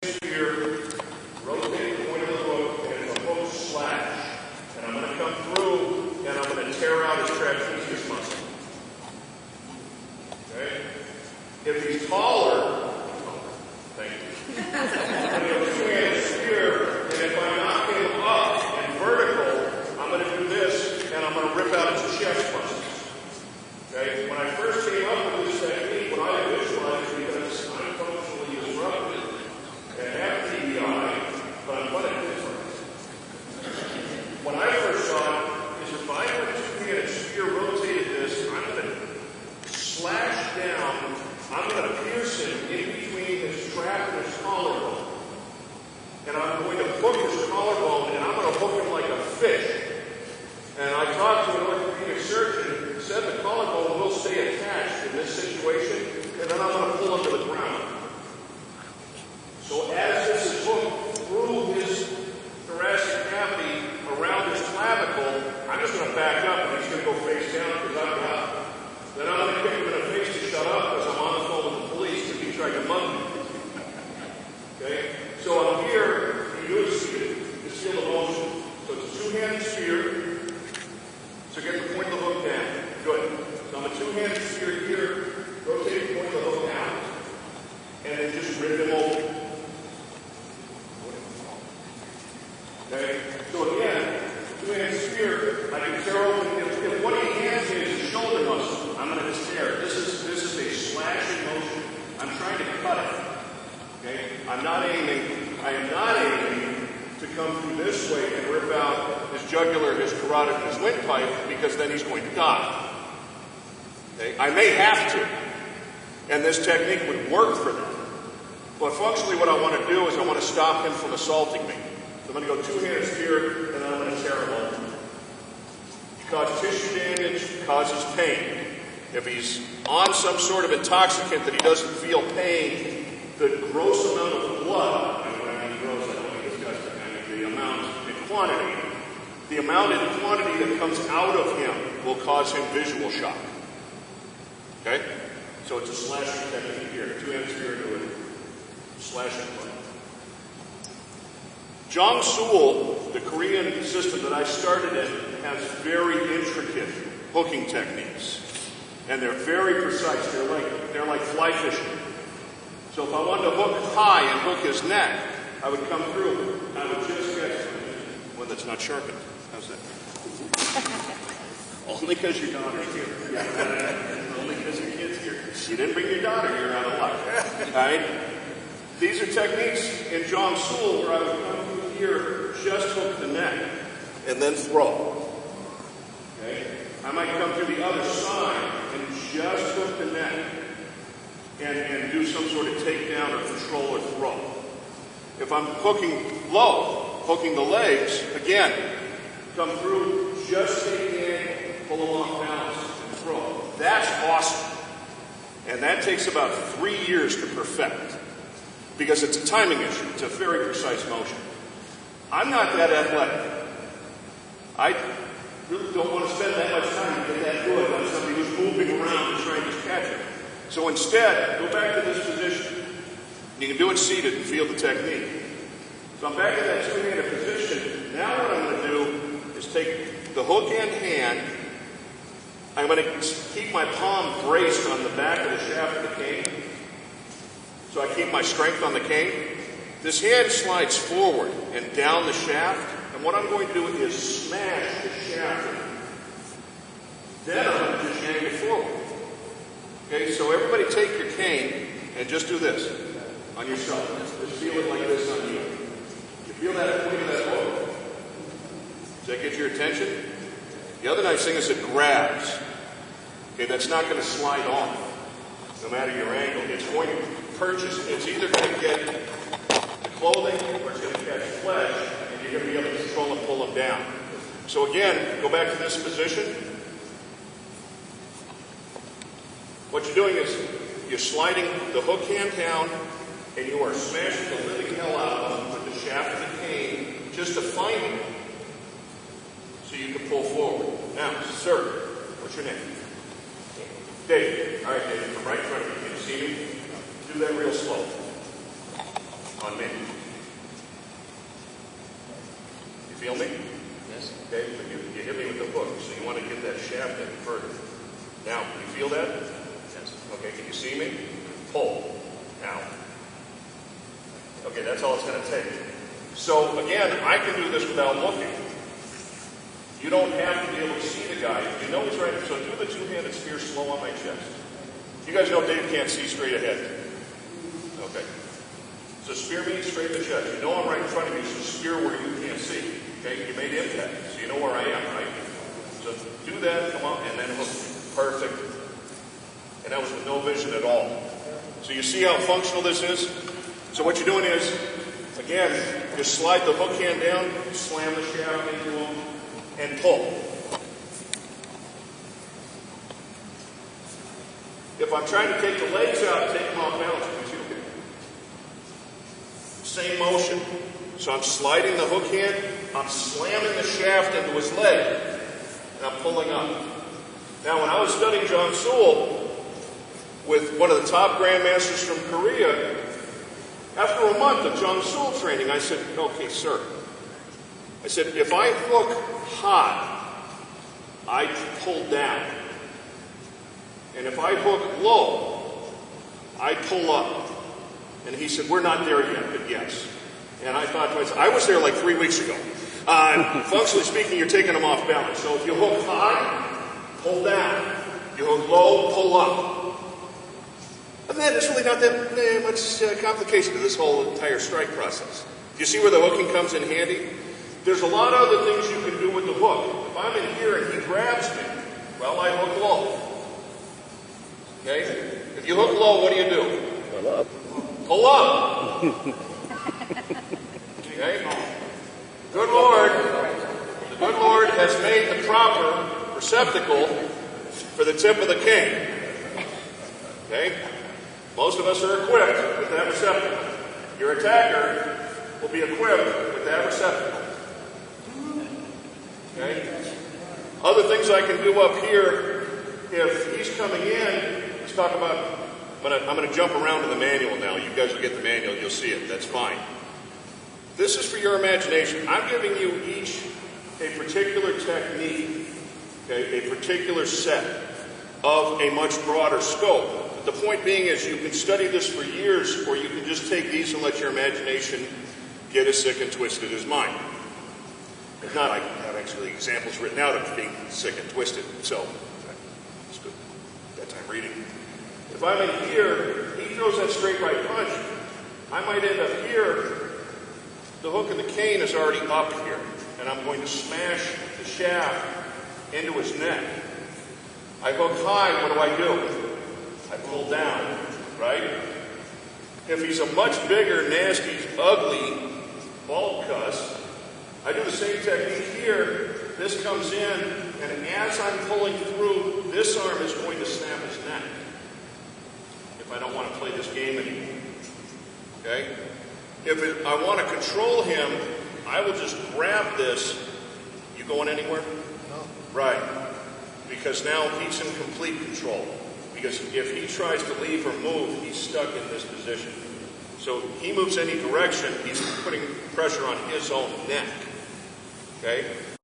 Here, rotate the point of the hook, and it's a hook slash. And I'm going to come through, and I'm going to tear out his trapezius muscle. Okay? If he's taller, thank you. I'm going to go two-handed spear, and if I knock him up and vertical, I'm going to do this, and I'm going to rip out his chest muscles. Okay? When I first came up with this technique, what I visualized, because I'm functionally disrupted, and have TBI, but I'm quite different. When I first saw it, is if I went two-handed spear, rotated this, I'm going to slash down, I'm going to pierce him in between his trap and his collarbone. And I'm going to hook his collarbone, and I'm going to hook him like a fish. And I talked to an orthopedic surgeon who said the collarbone will stay attached in this situation, and then I'm going to pull him to the ground. So as this is hooked through his thoracic cavity around his clavicle, I'm just going to back up and he's going to go face down because I'm out. Then I'm going to kick him in the face to shut up because I'm on the phone with the police because he tried to mug me. Okay? So I'm here, you do it seated. Just feel the motion. So it's a two-handed spear. So get the point of the hook down. Good. So I'm a two-handed spear here. Rotate the point of the hook out. And then just rip him over. Okay? So again, two-handed spear, I can tear open. If one of your hands is a shoulder muscle, I'm going to just tear it. This is a slashing motion. I'm trying to cut it. Okay? I am not aiming to come through this way and rip out his jugular, his carotid, and his windpipe, because then he's going to die. Okay? I may have to. And this technique would work for that. But functionally what I want to do is I want to stop him from assaulting me. So I'm going to go two-handed spear, and then I'm going to tear him open. You cause tissue damage, causes pain. If he's on some sort of intoxicant that he doesn't feel pain, the gross amount of blood, and when I mean gross, I don't mean disgusting, I mean the amount in quantity that comes out of him will cause him visual shock. Okay? So it's a slashing technique here. Two-handed spear to it. Slashing blood. Jong Sool, the Korean system that I started in, has very intricate hooking techniques. And they're very precise. They're like fly fishing. So if I wanted to hook high and hook his neck, I would come through. I would just get one that's not sharpened. How's that? Only because your daughter's here. Yeah. Only because your kid's here. You didn't bring your daughter, you're out of luck. All right? These are techniques in Jong Sool where I would come through here, just hook the neck, and then throw. Okay? I might come through the other side and just hook the neck and do some sort of takedown or control or throw. If I'm hooking low, hooking the legs, again, come through, just take the ankle, pull them off balance, and throw. That's awesome. And that takes about 3 years to perfect. Because it's a timing issue. It's a very precise motion. I'm not that athletic. I really don't want to spend that much time to get that good on somebody who's moving around and trying to catch it. So instead, go back to this position. You can do it seated and feel the technique. So I'm back in that two-handed position. Now what I'm going to do is take the hook in hand. I'm going to keep my palm braced on the back of the shaft of the cane. So I keep my strength on the cane. This hand slides forward and down the shaft. And what I'm going to do is smash the shaft. Then I'm going to just yank it forward. Okay, so everybody take your cane and just do this on yourself. Just feel it like this on you. You feel that point of that hook? Does that get your attention? The other nice thing is it grabs. Okay, that's not going to slide off, no matter your angle. It's going to purchase. It's either going to get the clothing or it's going to catch flesh, and you're going to be able to control and pull them down. So again, go back to this position. What you're doing is you're sliding the hook hand down, and you are smashing the living hell out of them with the shaft of the cane just to find it so you can pull forward. Now, sir, what's your name? Dave. All right, Dave, I'm right in front of you. Can you see me? Do that real slow. on me. You feel me? Yes. Okay, but you hit me with the hook, so you want to get that shaft in further. Now, can you feel that? Yes. Okay, can you see me? Pull. Now. Okay, that's all it's going to take. So, again, I can do this without looking. You don't have to be able to see the guy. You know he's right. So do the two-handed spear slow on my chest. You guys know Dave can't see straight ahead. Okay. So spear me straight in the chest. You know I'm right in front of you, so spear where you can't see. Okay, you made impact, so you know where I am, right? So do that, come on, and then hook me. Perfect. And that was with no vision at all. So you see how functional this is? So what you're doing is, again, just slide the hook hand down, slam the shaft into him, and pull. If I'm trying to take the legs out and take them off balance, you see, okay. Same motion. So I'm sliding the hook hand, I'm slamming the shaft into his leg, and I'm pulling up. Now, when I was studying John Sewell with one of the top grandmasters from Korea, after a month of John Sewell training, I said, okay, sir. I said, if I hook high, I pull down. And if I hook low, I pull up. And he said, we're not there yet, but yes. And I thought to myself, I was there like 3 weeks ago. Functionally speaking, you're taking them off balance. So if you hook high, pull down. You hook low, pull up. Other than that, there's really not that much complication to this whole entire strike process. Do you see where the hooking comes in handy? There's a lot of other things you can do with the hook. If I'm in here and he grabs me, well, I hook low. Okay? If you hook low, what do? Pull up. Pull up. Okay? Good Lord. The good Lord has made the proper receptacle for the tip of the cane. Okay? Most of us are equipped with that receptacle. Your attacker will be equipped with that receptacle. Okay? Other things I can do up here, if he's coming in, let's talk about, I'm going to jump around to the manual now. You guys will get the manual, you'll see it, that's fine. This is for your imagination. I'm giving you each a particular technique, okay, a particular set of a much broader scope. But the point being is you can study this for years, or you can just take these and let your imagination get as sick and twisted as mine. If not, I have actually examples written out of being sick and twisted. So, it's good. Bedtime reading. If I'm in here, he throws that straight right punch. I might end up here. The hook and the cane is already up here. And I'm going to smash the shaft into his neck. I hook high, what do? I pull down, right? If he's a much bigger, nasty, ugly bald cuss, I do the same technique here. This comes in, and as I'm pulling through, this arm is going to snap his neck. If I don't want to play this game anymore. Okay? If I want to control him, I will just grab this. You going anywhere? No. Right. Because now he's in complete control. Because if he tries to leave or move, he's stuck in this position. So he moves any direction, he's putting pressure on his own neck. Okay?